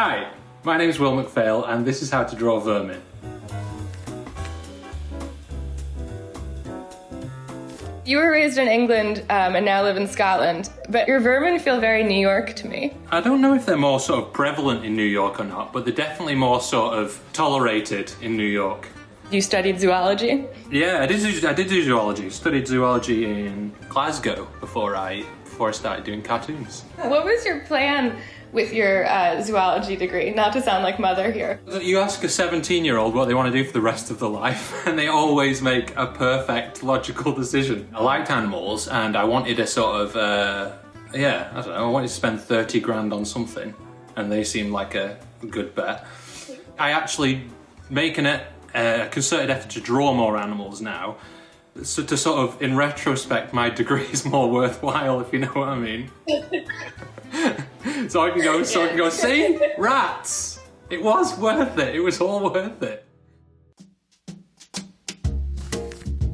Hi, my name is Will McPhail and this is how to draw vermin. You were raised in England and now live in Scotland, but your vermin feel very New York to me. I don't know if they're more sort of prevalent in New York or not, but they're definitely more sort of tolerated in New York. You studied zoology? Yeah, I did do zoology. Studied zoology in Glasgow before I started doing cartoons. What was your plan with your zoology degree? Not to sound like mother here. You ask a 17-year-old what they want to do for the rest of their life, and they always make a perfect, logical decision. I liked animals, and I wanted a sort of, I don't know, I wanted to spend 30 grand on something, and they seemed like a good bet. I actually making it a concerted effort to draw more animals now, so to sort of, in retrospect, my degree is more worthwhile, if you know what I mean. So I can go, see? Rats! It was worth it. It was all worth it.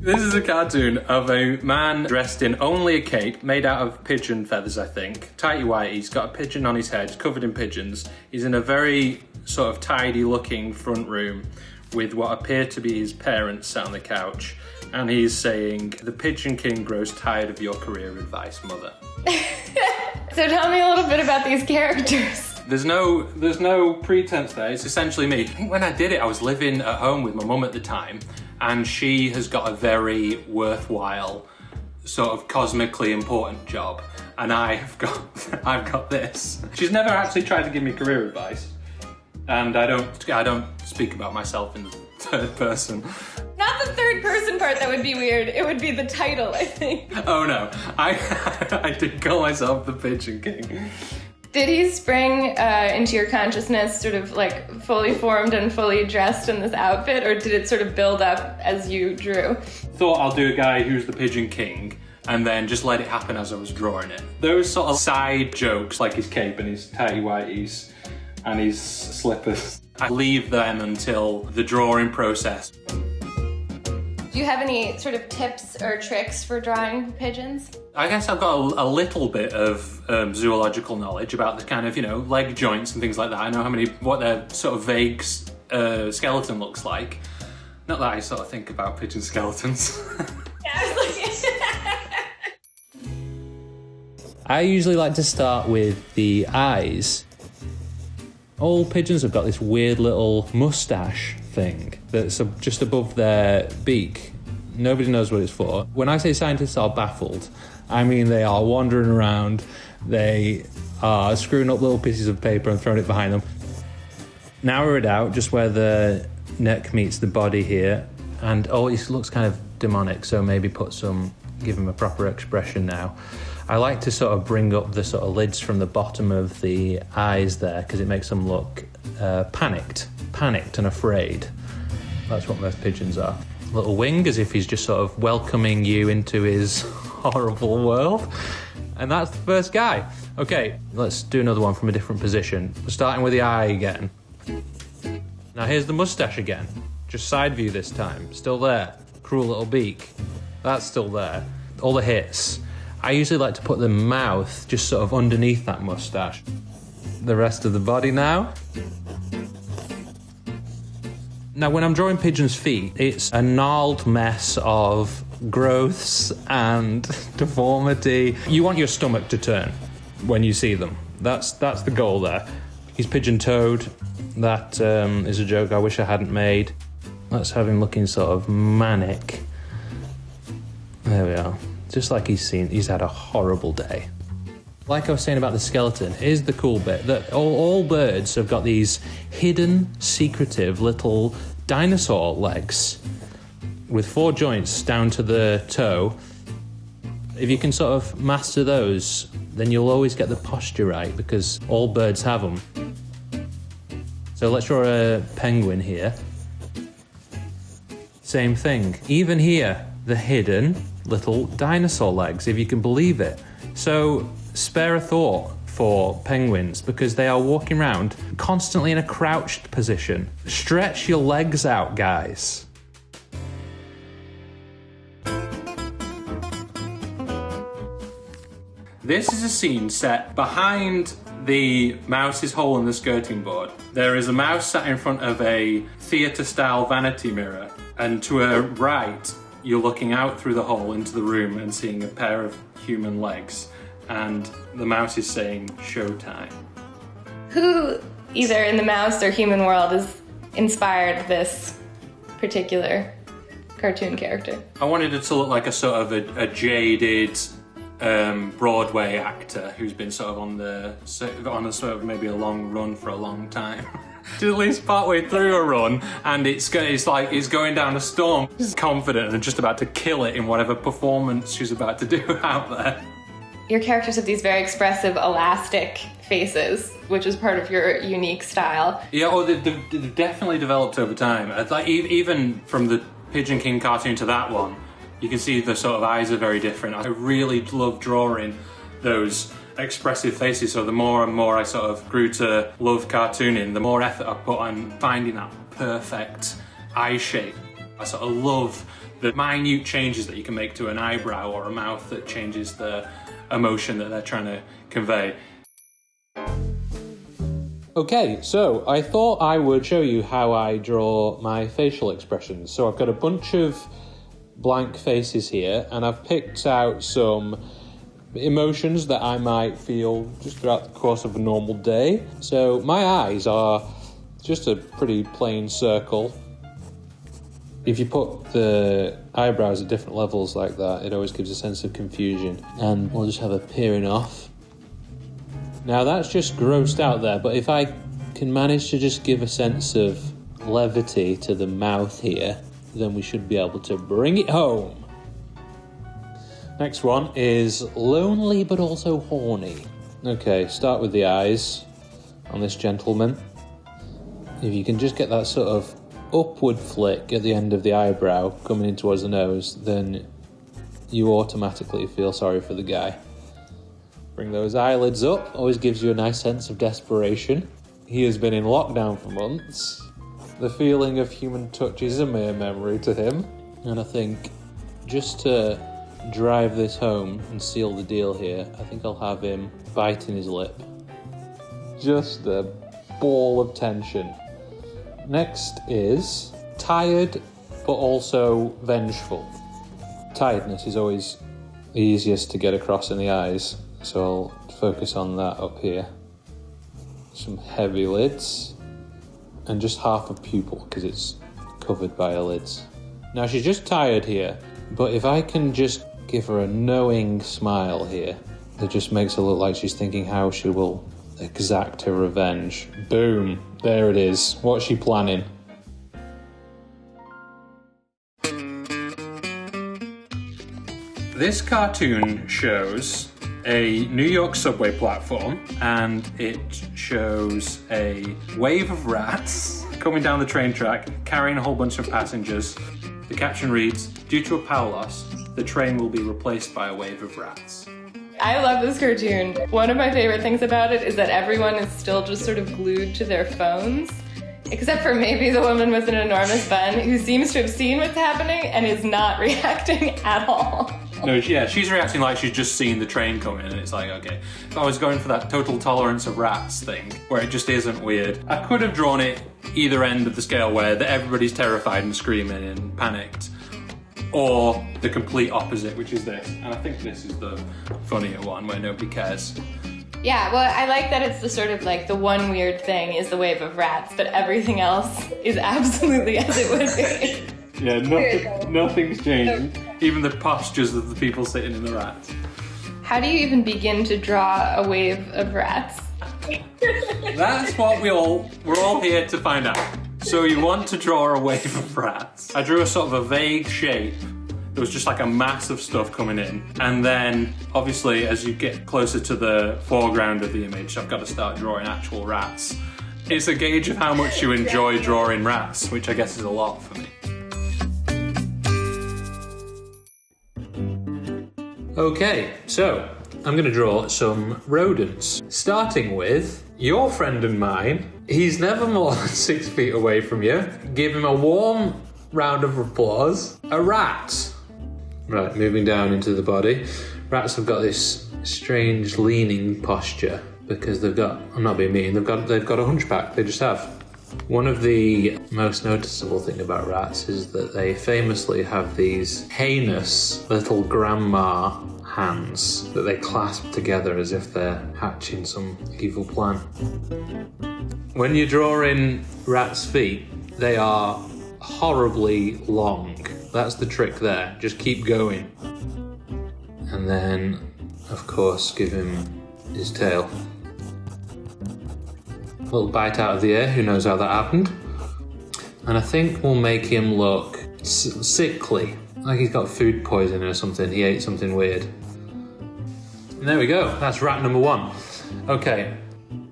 This is a cartoon of a man dressed in only a cape made out of pigeon feathers, I think. Tighty whitey, he's got a pigeon on his head, covered in pigeons. He's in a very sort of tidy looking front room with what appear to be his parents sat on the couch. And he's saying, "The Pigeon King grows tired of your career advice, mother." So tell me a little bit about these characters. There's no pretense there. It's essentially me. I think when I did it, I was living at home with my mum at the time, and she has got a very worthwhile, sort of cosmically important job, and I've got this. She's never actually tried to give me career advice, and I don't speak about myself in the third person. Not the third person part, that would be weird. It would be the title, I think. Oh no, I did call myself the Pigeon King. Did he spring into your consciousness sort of like fully formed and fully dressed in this outfit, or did it sort of build up as you drew? Thought I'll do a guy who's the Pigeon King and then just let it happen as I was drawing it. Those sort of side jokes, like his cape and his tighty whities and his slippers, I leave them until the drawing process. Do you have any sort of tips or tricks for drawing pigeons? I guess I've got a little bit of zoological knowledge about the kind of, leg joints and things like that. I know what their sort of vague skeleton looks like. Not that I sort of think about pigeon skeletons. I usually like to start with the eyes. All pigeons have got this weird little mustache thing that's just above their beak. Nobody knows what it's for. When I say scientists are baffled, I mean they are wandering around, they are screwing up little pieces of paper and throwing it behind them. Narrow it out just where the neck meets the body here, and it looks kind of demonic, so maybe give him a proper expression now. I like to sort of bring up the sort of lids from the bottom of the eyes there because it makes them look panicked and afraid. That's what most pigeons are. Little wing, as if he's just sort of welcoming you into his horrible world. And that's the first guy. Okay, let's do another one from a different position. We're starting with the eye again. Now here's the mustache again. Just side view this time. Still there. Cruel little beak. That's still there. All the hits. I usually like to put the mouth just sort of underneath that mustache. The rest of the body now. Now, when I'm drawing pigeons' feet, it's a gnarled mess of growths and deformity. You want your stomach to turn when you see them. That's the goal there. He's pigeon-toed. That is a joke I wish I hadn't made. Let's have him looking sort of manic. There we are. Just like he's had a horrible day. Like I was saying about the skeleton, here's the cool bit, that all birds have got these hidden, secretive little dinosaur legs with 4 joints down to the toe. If you can sort of master those, then you'll always get the posture right, because all birds have them. So let's draw a penguin here. Same thing. Even here, the hidden little dinosaur legs, if you can believe it. So spare a thought for penguins, because they are walking around constantly in a crouched position. Stretch your legs out, guys. This is a scene set behind the mouse's hole in the skirting board. There is a mouse sat in front of a theatre-style vanity mirror, and to her right, you're looking out through the hole into the room and seeing a pair of human legs, and the mouse is saying, "Showtime." Who, either in the mouse or human world, has inspired this particular cartoon character? I wanted it to look like a sort of a jaded Broadway actor who's been sort of on a sort of maybe a long run for a long time. At least partway through a run, and it's like it's going down a storm. She's confident and just about to kill it in whatever performance she's about to do out there. Your characters have these very expressive, elastic faces, which is part of your unique style. Yeah, they've definitely developed over time. Like even from the Pigeon King cartoon to that one, you can see the sort of eyes are very different. I really love drawing those expressive faces, so the more and more I sort of grew to love cartooning, the more effort I put on finding that perfect eye shape. I sort of love the minute changes that you can make to an eyebrow or a mouth that changes the emotion that they're trying to convey. Okay, so I thought I would show you how I draw my facial expressions. So I've got a bunch of blank faces here, and I've picked out some emotions that I might feel just throughout the course of a normal day. So my eyes are just a pretty plain circle. If you put the eyebrows at different levels like that, it always gives a sense of confusion. And we'll just have a peering off. Now that's just grossed out there, but if I can manage to just give a sense of levity to the mouth here, then we should be able to bring it home. Next one is lonely but also horny. Okay, start with the eyes on this gentleman. If you can just get that sort of upward flick at the end of the eyebrow coming in towards the nose, then you automatically feel sorry for the guy. Bring those eyelids up, always gives you a nice sense of desperation. He has been in lockdown for months. The feeling of human touch is a mere memory to him. And I think just to drive this home and seal the deal here, I think I'll have him biting his lip. Just a ball of tension. Next is tired but also vengeful. Tiredness is always the easiest to get across in the eyes, so I'll focus on that up here. Some heavy lids, and just half a pupil because it's covered by her lids. Now she's just tired here, but if I can just give her a knowing smile here, that just makes her look like she's thinking how she will exact her revenge. Boom, there it is. What's she planning? This cartoon shows a New York subway platform, and it shows a wave of rats coming down the train track, carrying a whole bunch of passengers. The caption reads, "Due to a power loss, the train will be replaced by a wave of rats." I love this cartoon. One of my favorite things about it is that everyone is still just sort of glued to their phones, except for maybe the woman with an enormous bun who seems to have seen what's happening and is not reacting at all. No, yeah, she's reacting like she's just seen the train coming, and it's like, okay. If I was going for that total tolerance of rats thing, where it just isn't weird, I could have drawn it either end of the scale where everybody's terrified and screaming and panicked, or the complete opposite, which is this. And I think this is the funnier one where nobody cares. Yeah, well, I like that it's the sort of like the one weird thing is the wave of rats, but everything else is absolutely as it would be. Yeah, nothing's changed. Even the postures of the people sitting in the rats. How do you even begin to draw a wave of rats? That's what we're all here to find out. So you want to draw a wave of rats. I drew a sort of a vague shape. There was just like a mass of stuff coming in. And then, obviously, as you get closer to the foreground of the image, I've got to start drawing actual rats. It's a gauge of how much you enjoy drawing rats, which I guess is a lot for me. Okay, so I'm going to draw some rodents, starting with your friend and mine. He's never more than 6 feet away from you. Give him a warm round of applause. A rat. Right, moving down into the body. Rats have got this strange leaning posture because they've got, I'm not being mean, they've got a hunchback, they just have. One of the most noticeable thing about rats is that they famously have these heinous little grandma hands that they clasp together as if they're hatching some evil plan. When you're drawing rats' feet, they are horribly long. That's the trick there. Just keep going. And then, of course, give him his tail. A little bite out of the air, who knows how that happened. And I think we'll make him look sickly, like he's got food poisoning or something. He ate something weird. And there we go, that's rat number 1. Okay,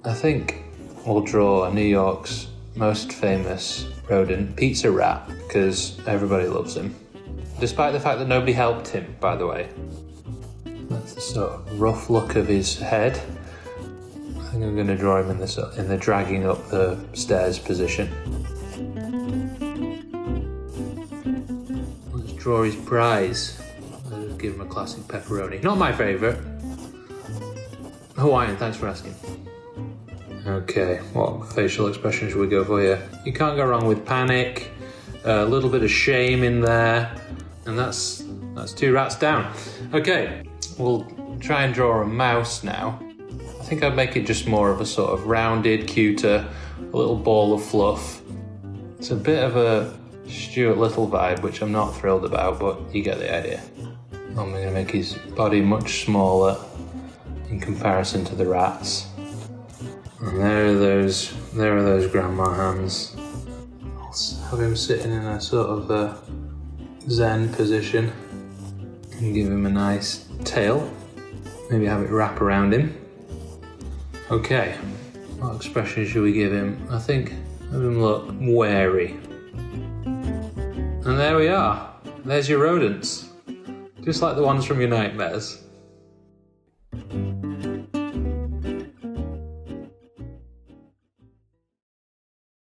I think we'll draw New York's most famous rodent, Pizza Rat, because everybody loves him. Despite the fact that nobody helped him, by the way. That's the sort of rough look of his head. I think I'm going to draw him in the dragging up the stairs position. Let's draw his prize. I'll just give him a classic pepperoni. Not my favourite. Hawaiian, thanks for asking. Okay, what facial expression should we go for here? You can't go wrong with panic, a little bit of shame in there, and that's 2 rats down. Okay, we'll try and draw a mouse now. I think I'd make it just more of a sort of rounded, cuter, a little ball of fluff. It's a bit of a Stuart Little vibe, which I'm not thrilled about, but you get the idea. I'm going to make his body much smaller in comparison to the rats. And there are those grandma hands. I'll have him sitting in a sort of a zen position and give him a nice tail. Maybe have it wrap around him. Okay, what expression should we give him? I think have him look wary. And there we are. There's your rodents. Just like the ones from your nightmares.